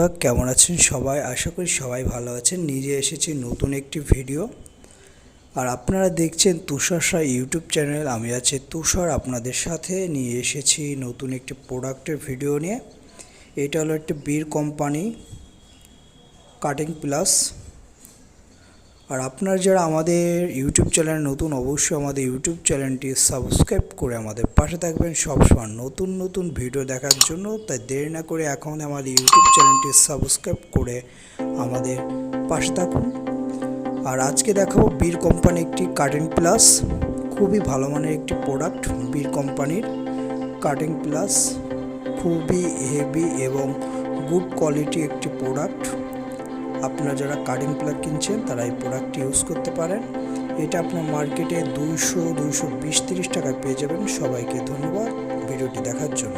বন্ধুরা কেমন আছেন সবাই? আশা করি সবাই ভালো আছেন। নিজে এসেছি নতুন একটি ভিডিও, আর আপনারা দেখছেন তুষার সাহা ইউটিউব চ্যানেল। আমি আছি তুষার, আপনাদের সাথে নিয়ে এসেছি নতুন একটি প্রোডাক্টের ভিডিও নিয়ে। এটা হলো একটি বীর কোম্পানি কাটিং প্লাস। আর আপনারা যারা আমাদের ইউটিউব চ্যানেল নতুন, অবশ্যই আমাদের ইউটিউব চ্যানেলটি সাবস্ক্রাইব করে আমাদের পাশে থাকবেন সবসময় নতুন নতুন ভিডিও দেখার জন্য। তাই দেরি না করে এখন আমাদের ইউটিউব চ্যানেলটি সাবস্ক্রাইব করে আমাদের পাশে থাকুন। আর আজকে দেখাবো বীর কোম্পানি একটি কাটিং প্লাস, খুবই ভালো মানের একটি প্রোডাক্ট। বীর কোম্পানির কাটিং প্লাস খুবই হেভি এবং গুড কোয়ালিটি একটি প্রোডাক্ট। আপনারা যারা কাটিং প্লাগ কিনছেন তারা এই প্রোডাক্টটি ইউজ করতে পারেন। এটা আপনার মার্কেটে 200, 220, 30 টাকায় পেয়ে যাবেন। সবাইকে ধন্যবাদ ভিডিওটি দেখার জন্য।